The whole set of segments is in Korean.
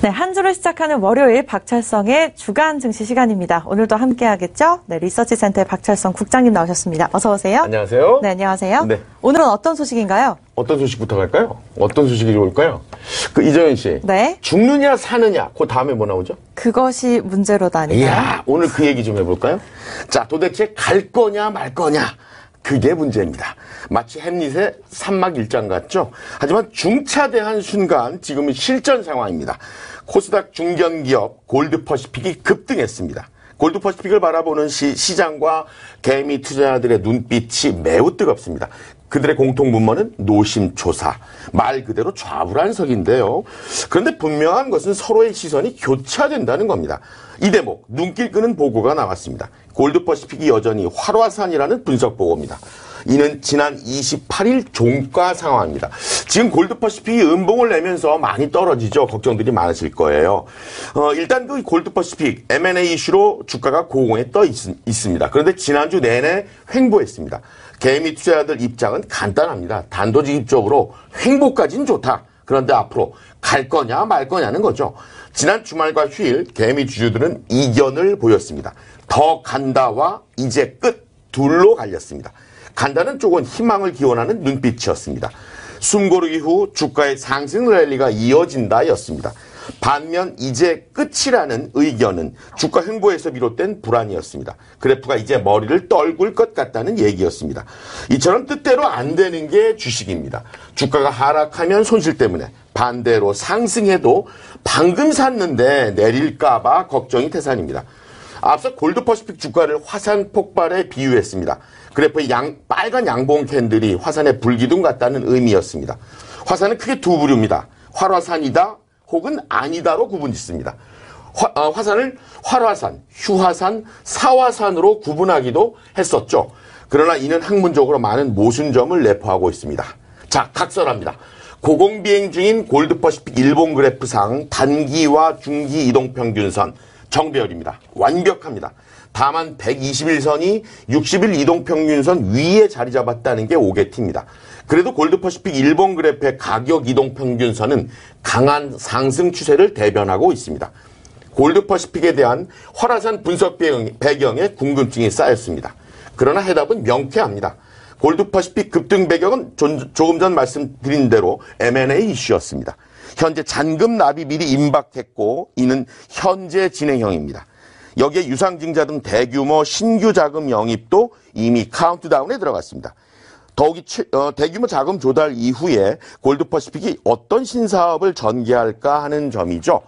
네, 한 주를 시작하는 월요일 박철성의 주간 증시 시간입니다. 오늘도 함께하겠죠? 네, 리서치센터의 박철성 국장님 나오셨습니다. 어서 오세요. 안녕하세요. 네, 안녕하세요. 네. 오늘은 어떤 소식인가요? 어떤 소식부터 갈까요? 어떤 소식이 좋을까요? 이정현 씨. 네. 죽느냐 사느냐. 그 다음에 뭐 나오죠? 그것이 문제로다니까요. 이야, 오늘 그 얘기 좀 해볼까요? 자, 도대체 갈 거냐 말 거냐. 그게 문제입니다. 마치 햄릿의 산막 일장 같죠? 하지만 중차대한 순간 지금은 실전 상황입니다. 코스닥 중견기업 골드퍼시픽이 급등했습니다. 골드퍼시픽을 바라보는 시장과 개미 투자자들의 눈빛이 매우 뜨겁습니다. 그들의 공통 분모는 노심초사, 말 그대로 좌불안석인데요. 그런데 분명한 것은 서로의 시선이 교차된다는 겁니다. 이 대목 눈길 끄는 보고가 나왔습니다. 골드퍼시픽이 여전히 활화산이라는 분석 보고입니다. 이는 지난 28일 종가 상황입니다. 지금 골드퍼시픽이 음봉을 내면서 많이 떨어지죠. 걱정들이 많으실 거예요. 일단 그 골드퍼시픽 M&A 이슈로 주가가 고공에 떠 있습니다. 그런데 지난주 내내 횡보했습니다. 개미 투자자들 입장은 간단합니다. 단도직입적으로 횡보까지는 좋다. 그런데 앞으로 갈 거냐 말 거냐는 거죠. 지난 주말과 휴일 개미 주주들은 이견을 보였습니다. 더 간다와 이제 끝 둘로 갈렸습니다. 간다는 쪽은 희망을 기원하는 눈빛이었습니다. 숨고르기 후 주가의 상승 랠리가 이어진다였습니다. 반면 이제 끝이라는 의견은 주가 횡보에서 비롯된 불안이었습니다. 그래프가 이제 머리를 떨굴 것 같다는 얘기였습니다. 이처럼 뜻대로 안 되는 게 주식입니다. 주가가 하락하면 손실 때문에, 반대로 상승해도 방금 샀는데 내릴까봐 걱정이 태산입니다. 앞서 골드퍼시픽 주가를 화산 폭발에 비유했습니다. 그래프의 빨간 양봉 캔들이 화산의 불기둥 같다는 의미였습니다. 화산은 크게 두 부류입니다. 활화산이다 혹은 아니다로 구분짓습니다. 화산을 활화산, 휴화산, 사화산으로 구분하기도 했었죠. 그러나 이는 학문적으로 많은 모순점을 내포하고 있습니다. 자, 각설합니다. 고공비행 중인 골드퍼시픽 일본 그래프상 단기와 중기 이동평균선 정배열입니다. 완벽합니다. 다만 121선이 60일 이동평균선 위에 자리 잡았다는 게 오게티입니다. 그래도 골드퍼시픽 일본 그래프의 가격 이동평균선은 강한 상승 추세를 대변하고 있습니다. 골드퍼시픽에 대한 활화산 분석 배경에 궁금증이 쌓였습니다. 그러나 해답은 명쾌합니다. 골드퍼시픽 급등 배경은 조금 전 말씀드린 대로 M&A 이슈였습니다. 현재 잔금 납입일이 임박했고 이는 현재 진행형입니다. 여기에 유상증자 등 대규모 신규 자금 영입도 이미 카운트다운에 들어갔습니다. 더욱이 대규모 자금 조달 이후에 골드퍼시픽이 어떤 신사업을 전개할까 하는 점이죠.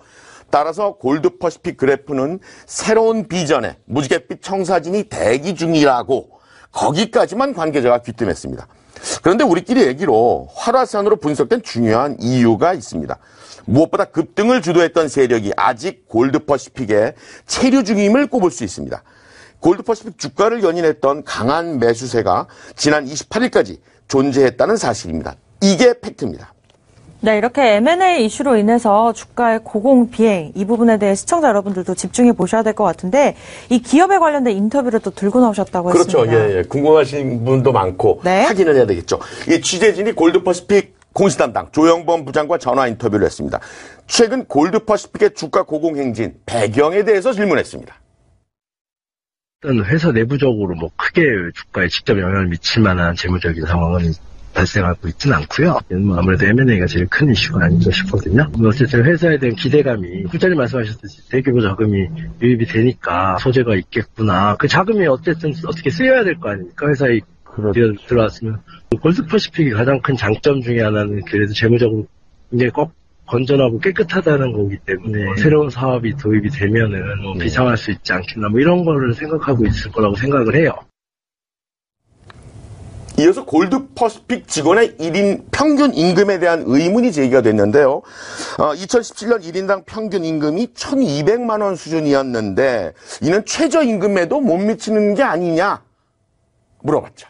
따라서 골드퍼시픽 그래프는 새로운 비전의 무지갯빛 청사진이 대기 중이라고 거기까지만 관계자가 귀뜸했습니다. 그런데 우리끼리 얘기로 활화산으로 분석된 중요한 이유가 있습니다. 무엇보다 급등을 주도했던 세력이 아직 골드퍼시픽의 체류 중임을 꼽을 수 있습니다. 골드퍼시픽 주가를 연인했던 강한 매수세가 지난 28일까지 존재했다는 사실입니다. 이게 팩트입니다. 네, 이렇게 M&A 이슈로 인해서 주가의 고공비행, 이 부분에 대해 시청자 여러분들도 집중해 보셔야 될 것 같은데, 이 기업에 관련된 인터뷰를 또 들고 나오셨다고 그렇죠. 했습니다. 예, 예. 궁금하신 분도 많고, 네. 확인을 해야 되겠죠. 이 취재진이 골드퍼시픽 공시담당 조영범 부장과 전화 인터뷰를 했습니다. 최근 골드퍼시픽의 주가 고공행진 배경에 대해서 질문했습니다. 일단 회사 내부적으로 뭐 크게 주가에 직접 영향을 미칠 만한 재무적인 상황은 발생하고 있지는 않고요. 아무래도 M&A가 제일 큰 이슈가 아닌가 싶거든요. 어쨌든 회사에 대한 기대감이 부장님 말씀하셨듯이 대규모 자금이 유입이 되니까 소재가 있겠구나. 그 자금이 어쨌든 어떻게 쓰여야 될 거 아닙니까? 회사에 들어왔으면. 골드퍼시픽이 가장 큰 장점 중에 하나는 그래도 재무적으로 굉장히 건전하고 깨끗하다는 거기 때문에 새로운 사업이 도입이 되면은 비상할 수 있지 않겠나 이런 거를 생각하고 있을 거라고 생각을 해요. 이어서 골드퍼시픽 직원의 1인 평균 임금에 대한 의문이 제기가 됐는데요. 2017년 1인당 평균 임금이 1,200만 원 수준이었는데 이는 최저임금에도 못 미치는 게 아니냐 물어봤죠.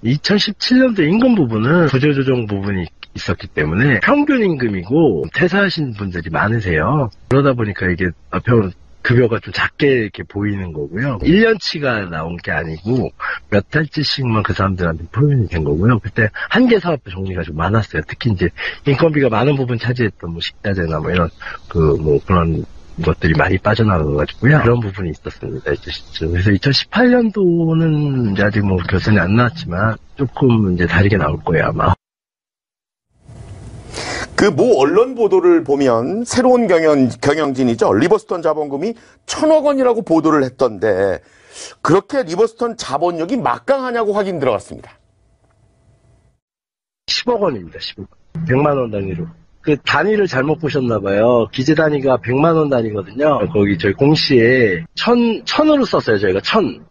2017년도 임금 부분은 구조조정 부분이 있었기 때문에 평균 임금이고 퇴사하신 분들이 많으세요. 그러다 보니까 이게 급여가 좀 작게 이렇게 보이는 거고요. 1년치가 나온 게 아니고 몇 달치씩만 그 사람들한테 표현이 된 거고요. 그때 한계 사업부 종류가 좀 많았어요. 특히 이제 인건비가 많은 부분 차지했던 뭐 식자재나 뭐 이런 그런 것들이 많이 빠져나가가지고요. 그런 부분이 있었습니다. 그래서 2018년도는 이제 아직 뭐 결선이 안 나왔지만 조금 이제 다르게 나올 거예요, 아마. 그 모 언론 보도를 보면 새로운 경영진이죠. 리버스톤 자본금이 1,000억 원이라고 보도를 했던데 그렇게 리버스톤 자본력이 막강하냐고 확인 들어갔습니다. 10억 원입니다. 10억. 100만 원 단위로. 그 단위를 잘못 보셨나 봐요. 기재 단위가 100만 원 단위거든요. 거기 저희 공시에 1000으로 썼어요. 저희가 1000.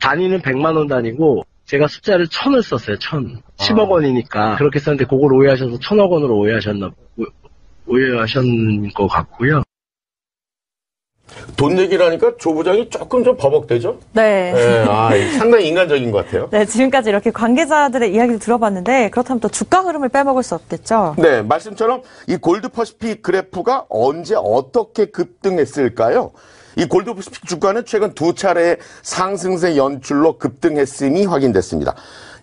단위는 100만 원 단위고 제가 숫자를 1000을 썼어요. 1000. 10억 원이니까 그렇게 썼는데 그걸 오해하셔서 1000억 원으로 오해하신 것 같고요. 돈 얘기라니까 조 부장이 조금 좀 버벅대죠? 네. 상당히 인간적인 것 같아요. 네, 지금까지 이렇게 관계자들의 이야기를 들어봤는데 그렇다면 또 주가 흐름을 빼먹을 수 없겠죠? 네, 말씀처럼 이 골드퍼시픽 그래프가 언제 어떻게 급등했을까요? 이 골드퍼시픽 주가는 최근 두 차례의 상승세 연출로 급등했음이 확인됐습니다.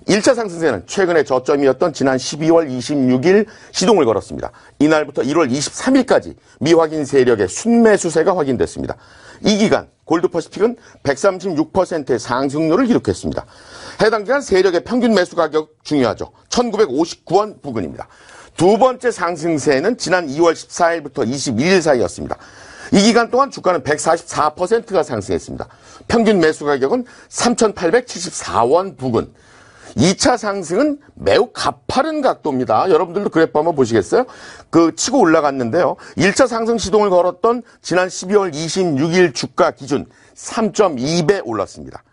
1차 상승세는 최근의 저점이었던 지난 12월 26일 시동을 걸었습니다. 이날부터 1월 23일까지 미확인 세력의 순매수세가 확인됐습니다. 이 기간 골드퍼시픽은 136%의 상승률을 기록했습니다. 해당 기간 세력의 평균 매수 가격 중요하죠. 1959원 부근입니다. 두 번째 상승세는 지난 2월 14일부터 22일 사이였습니다. 이 기간 동안 주가는 144%가 상승했습니다. 평균 매수 가격은 3,874원 부근. 2차 상승은 매우 가파른 각도입니다. 여러분들도 그래프 한번 보시겠어요? 치고 올라갔는데요. 1차 상승 시동을 걸었던 지난 12월 26일 주가 기준 3.2배 올랐습니다.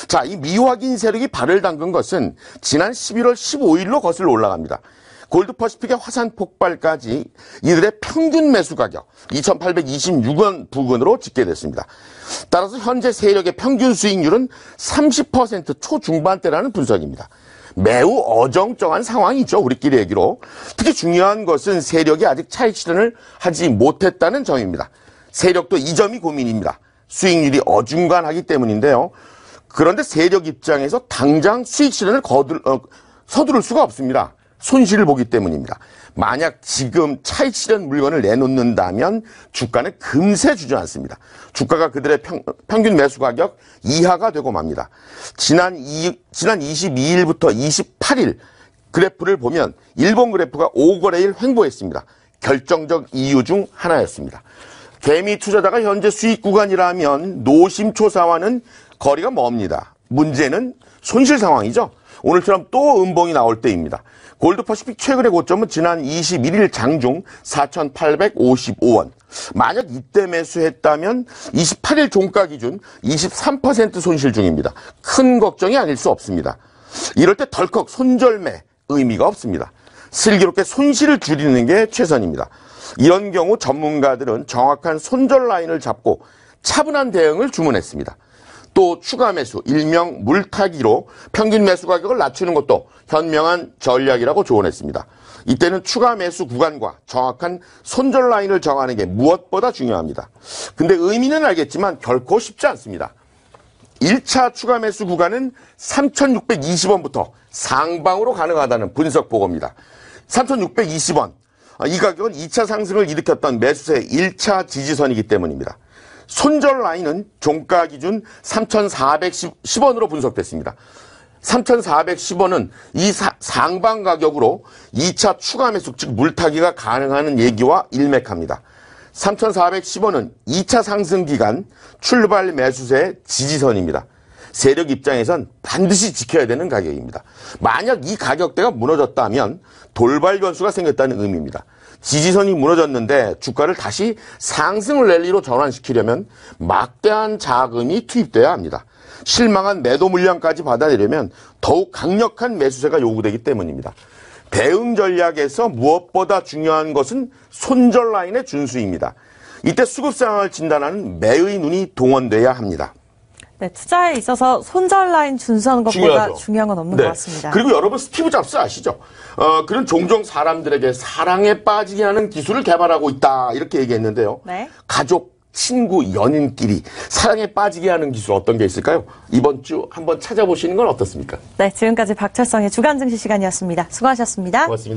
자, 이 미확인 세력이 발을 담근 것은 지난 11월 15일로 거슬러 올라갑니다. 골드퍼시픽의 화산 폭발까지 이들의 평균 매수 가격 2,826원 부근으로 집계됐습니다. 따라서 현재 세력의 평균 수익률은 30% 초중반대라는 분석입니다. 매우 어정쩡한 상황이죠. 우리끼리 얘기로. 특히 중요한 것은 세력이 아직 차익 실현을 하지 못했다는 점입니다. 세력도 이 점이 고민입니다. 수익률이 어중간하기 때문인데요. 그런데 세력 입장에서 당장 수익 실현을 서두를 수가 없습니다. 손실을 보기 때문입니다. 만약 지금 차익 실현 물건을 내놓는다면 주가는 금세 주저앉습니다. 주가가 그들의 평균 매수 가격 이하가 되고 맙니다. 지난 22일부터 28일 그래프를 보면 일본 그래프가 5거래일 횡보했습니다. 결정적 이유 중 하나였습니다. 개미 투자자가 현재 수익 구간이라면 노심초사와는 거리가 멉니다. 문제는 손실 상황이죠. 오늘처럼 또 음봉이 나올 때입니다. 골드퍼시픽 최근의 고점은 지난 21일 장중 4,855원. 만약 이때 매수했다면 28일 종가 기준 23% 손실 중입니다. 큰 걱정이 아닐 수 없습니다. 이럴 때 덜컥 손절매 의미가 없습니다. 슬기롭게 손실을 줄이는 게 최선입니다. 이런 경우 전문가들은 정확한 손절 라인을 잡고 차분한 대응을 주문했습니다. 또 추가 매수, 일명 물타기로 평균 매수 가격을 낮추는 것도 현명한 전략이라고 조언했습니다. 이때는 추가 매수 구간과 정확한 손절 라인을 정하는 게 무엇보다 중요합니다. 근데 의미는 알겠지만 결코 쉽지 않습니다. 1차 추가 매수 구간은 3,620원부터 상방으로 가능하다는 분석 보고입니다. 3,620원. 이 가격은 2차 상승을 일으켰던 매수세의 1차 지지선이기 때문입니다. 손절 라인은 종가 기준 3,410원으로 분석됐습니다. 3,410원은 이 상방 가격으로 2차 추가 매수, 즉 물타기가 가능한 얘기와 일맥합니다. 3,410원은 2차 상승 기간 출발 매수세의 지지선입니다. 세력 입장에선 반드시 지켜야 되는 가격입니다. 만약 이 가격대가 무너졌다면 돌발 변수가 생겼다는 의미입니다. 지지선이 무너졌는데 주가를 다시 상승 랠리로 전환시키려면 막대한 자금이 투입돼야 합니다. 실망한 매도 물량까지 받아내려면 더욱 강력한 매수세가 요구되기 때문입니다. 대응 전략에서 무엇보다 중요한 것은 손절 라인의 준수입니다. 이때 수급 상황을 진단하는 매의 눈이 동원돼야 합니다. 네, 투자에 있어서 손절 라인 준수하는 것보다 중요하죠. 중요한 건 없는 네. 것 같습니다. 그리고 여러분 스티브 잡스 아시죠? 그는 종종 사람들에게 사랑에 빠지게 하는 기술을 개발하고 있다 이렇게 얘기했는데요. 네. 가족, 친구, 연인끼리 사랑에 빠지게 하는 기술 어떤 게 있을까요? 이번 주 한번 찾아보시는 건 어떻습니까? 네, 지금까지 박철성의 주간 증시 시간이었습니다. 수고하셨습니다. 고맙습니다.